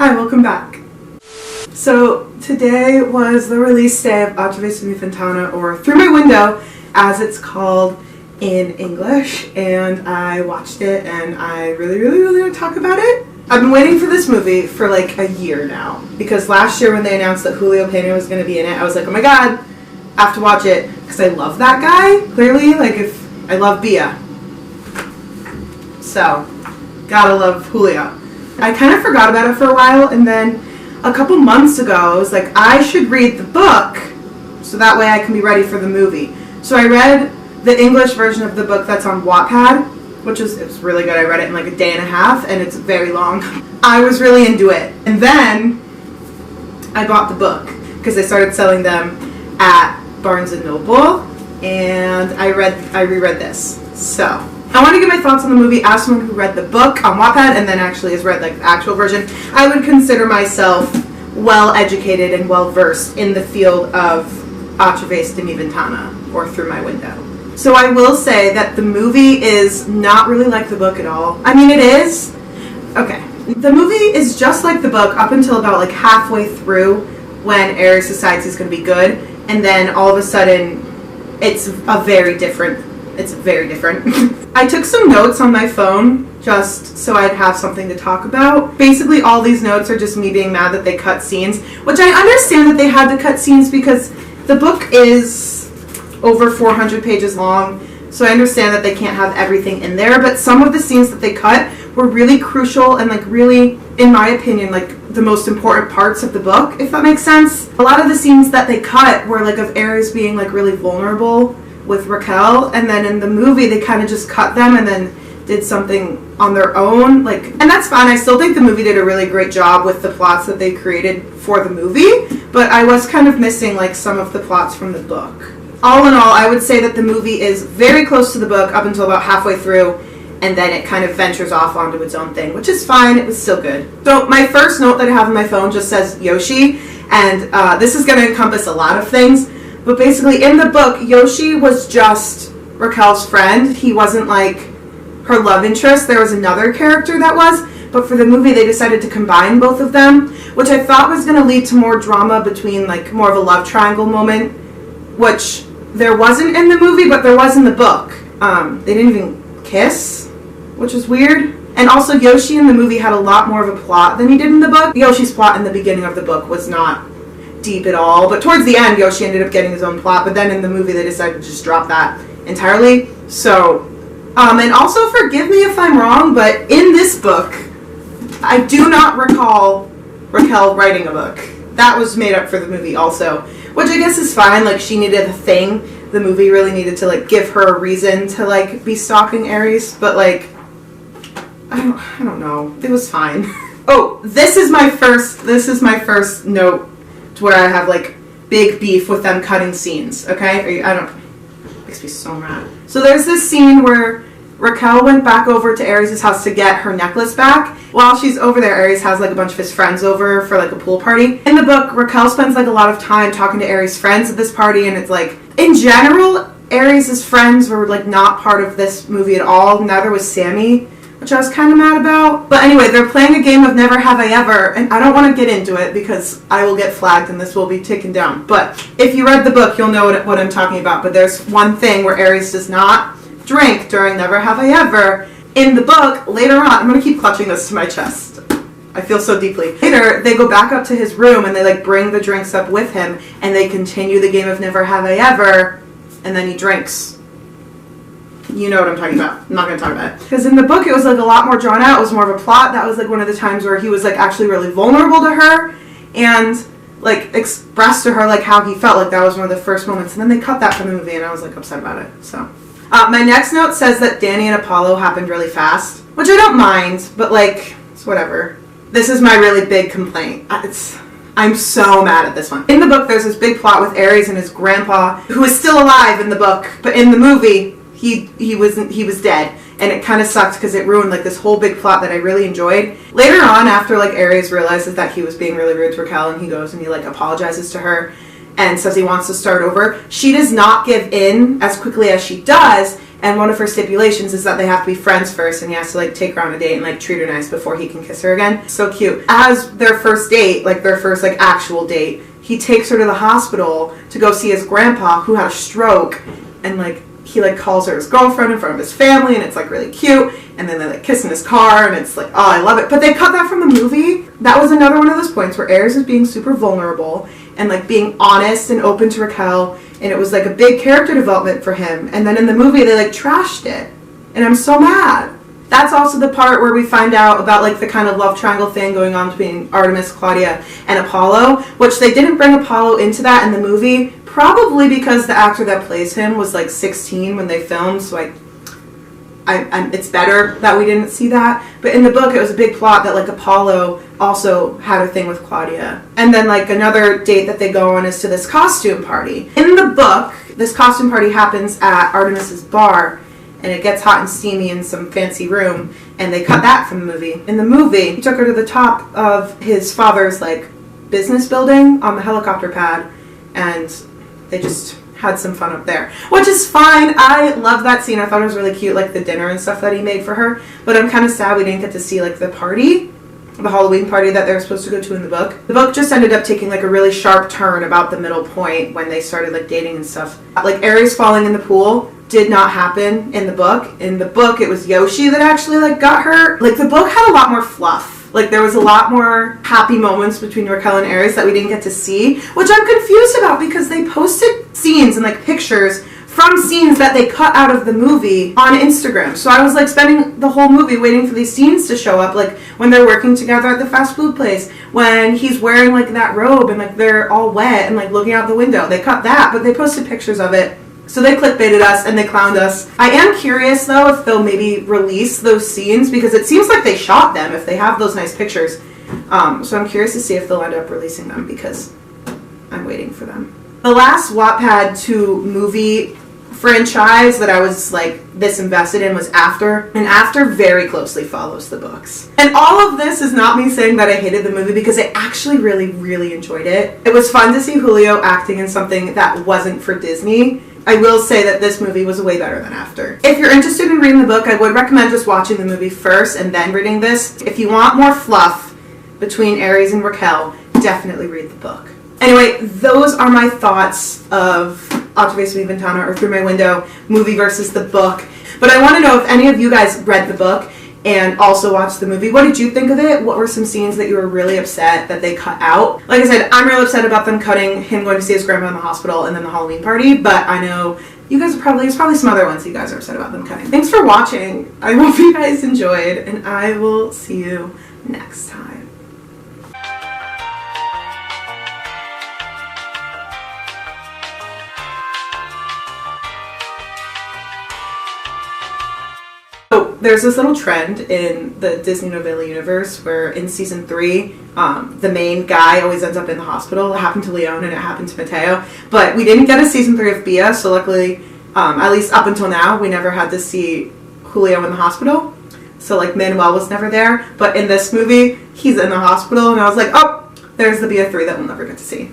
Hi, welcome back. So today was the release day of A Través de mi ventana, or Through My Window, as it's called in English, and I watched it and I really want to talk about it. I've been waiting for this movie for like a year now, because last year when they announced that Julio Pena was going to be in it, I was like, oh my god, I have to watch it, because I love that guy, clearly, like if I love Bia. So, gotta love Julio. I kind of forgot about it for a while, and then a couple months ago, I was like, I should read the book, so that way I can be ready for the movie. So I read the English version of the book that's on Wattpad, which is, it was really good. I read it in like a day and a half, and it's very long. I was really into it. And then I bought the book, because they started selling them at Barnes & Noble, and I reread this. So, I want to give my thoughts on the movie as someone who read the book on Wattpad and then actually has read like the actual version. I would consider myself well educated and well versed in the field of A Través de mi ventana, or Through My Window. So I will say that the movie is not really like the book at all. I mean, it is. Okay. The movie is just like the book up until about like halfway through, when Aries decides he's going to be good, and then all of a sudden it's very different. I took some notes on my phone just so I'd have something to talk about. Basically, all these notes are just me being mad that they cut scenes, which I understand that they had to cut scenes because the book is over 400 pages long, so I understand that they can't have everything in there, but some of the scenes that they cut were really crucial and like really, in my opinion, like the most important parts of the book, if that makes sense. A lot of the scenes that they cut were like of Aries being like really vulnerable with Raquel, and then in the movie they kind of just cut them and then did something on their own, like, and that's fine. I still think the movie did a really great job with the plots that they created for the movie, but I was kind of missing like some of the plots from the book. All in all, I would say that the movie is very close to the book up until about halfway through, and then it kind of ventures off onto its own thing, which is fine. It was still good. So my first note that I have on my phone just says Yoshi, and this is going to encompass a lot of things. But basically, in the book, Yoshi was just Raquel's friend. He wasn't like her love interest. There was another character that was. But for the movie, they decided to combine both of them, which I thought was going to lead to more drama between, like, more of a love triangle moment, which there wasn't in the movie, but there was in the book. They didn't even kiss, which was weird. And also, Yoshi in the movie had a lot more of a plot than he did in the book. Yoshi's plot in the beginning of the book was not deep at all, but towards the end Yoshi ended up getting his own plot, but then in the movie they decided to just drop that entirely. So and also forgive me if I'm wrong, but in this book I do not recall Raquel writing a book. That was made up for the movie also, which I guess is fine. Like, she needed a thing. The movie really needed to like give her a reason to like be stalking Aries, but like I don't know, it was fine. Oh, this is my first note where I have like big beef with them cutting scenes, okay? It makes me so mad. So there's this scene where Raquel went back over to Aries' house to get her necklace back. While she's over there, Aries has like a bunch of his friends over for like a pool party. In the book, Raquel spends like a lot of time talking to Aries' friends at this party, and it's like, in general, Aries' friends were like not part of this movie at all. Neither was Sammy, which I was kind of mad about. But anyway, they're playing a game of Never Have I Ever, and I don't want to get into it because I will get flagged and this will be taken down. But if you read the book, you'll know what I'm talking about. But there's one thing where Aries does not drink during Never Have I Ever. In the book, later on, I'm going to keep clutching this to my chest. I feel so deeply. Later, they go back up to his room and they like bring the drinks up with him, and they continue the game of Never Have I Ever, and then he drinks. You know what I'm talking about. I'm not going to talk about it. Because in the book, it was like a lot more drawn out. It was more of a plot. That was like one of the times where he was like actually really vulnerable to her and like expressed to her like how he felt. Like that was one of the first moments. And then they cut that from the movie, and I was like upset about it. So my next note says that Danny and Apollo happened really fast, which I don't mind, but like, it's whatever. This is my really big complaint. I'm so mad at this one. In the book, there's this big plot with Aries and his grandpa, who is still alive in the book, but in the movie, he was dead, and it kind of sucked because it ruined like this whole big plot that I really enjoyed. Later on, after like Aries realizes that he was being really rude to Raquel, and he goes and he like apologizes to her and says he wants to start over, she does not give in as quickly as she does, and one of her stipulations is that they have to be friends first, and he has to like take her on a date and like treat her nice before he can kiss her again. So cute. As their first date, like their first like actual date, he takes her to the hospital to go see his grandpa who had a stroke, and like he like calls her his girlfriend in front of his family, and it's like really cute, and then they like kiss in his car, and it's like, oh, I love it. But they cut that from the movie. That was another one of those points where Ares is being super vulnerable and like being honest and open to Raquel, and it was like a big character development for him, and then in the movie they like trashed it, and I'm so mad. That's also the part where we find out about like the kind of love triangle thing going on between Artemis, Claudia, and Apollo, which they didn't bring Apollo into that in the movie, probably because the actor that plays him was like 16 when they filmed, so it's better that we didn't see that. But in the book, it was a big plot that like Apollo also had a thing with Claudia. And then like another date that they go on is to this costume party. In the book, this costume party happens at Artemis's bar, and it gets hot and steamy in some fancy room, and they cut that from the movie. In the movie, he took her to the top of his father's like business building on the helicopter pad, and they just had some fun up there, which is fine. I love that scene. I thought it was really cute, like the dinner and stuff that he made for her, but I'm kind of sad we didn't get to see like the party, the Halloween party that they were supposed to go to in the book. The book just ended up taking like a really sharp turn about the middle point when they started like dating and stuff. Like Ares falling in the pool did not happen in the book. In the book, it was Yoshi that actually like got her. Like the book had a lot more fluff. Like there was a lot more happy moments between Raquel and Ares that we didn't get to see, which I'm confused about because they posted scenes and like pictures from scenes that they cut out of the movie on Instagram. So I was like spending the whole movie waiting for these scenes to show up, like when they're working together at the fast food place, when he's wearing like that robe and like they're all wet and like looking out the window. They cut that, but they posted pictures of it. So they clickbaited us and they clowned us. I am curious though if they'll maybe release those scenes, because it seems like they shot them if they have those nice pictures. So I'm curious to see if they'll end up releasing them, because I'm waiting for them. The last Wattpad 2 movie franchise that I was like this invested in was After, and After very closely follows the books. And all of this is not me saying that I hated the movie, because I actually really enjoyed it. It was fun to see Julio acting in something that wasn't for Disney. I will say that this movie was way better than After. If you're interested in reading the book, I would recommend just watching the movie first and then reading this. If you want more fluff between Ares and Raquel, definitely read the book. Anyway, those are my thoughts of A Través de mi ventana, or Through My Window, movie versus the book. But I want to know if any of you guys read the book and also watched the movie. What did you think of it? What were some scenes that you were really upset that they cut out? Like I said, I'm real upset about them cutting him going to see his grandma in the hospital and then the Halloween party, but I know you guys there's probably some other ones you guys are upset about them cutting. Thanks for watching. I hope you guys enjoyed, and I will see you next time. So there's this little trend in the Disney novella universe where in season 3, the main guy always ends up in the hospital. It happened to Leon and it happened to Mateo, but we didn't get a season 3 of Bia, so luckily, at least up until now, we never had to see Julio in the hospital. So like Manuel was never there, but in this movie, he's in the hospital, and I was like, oh, there's the Bia 3 that we'll never get to see.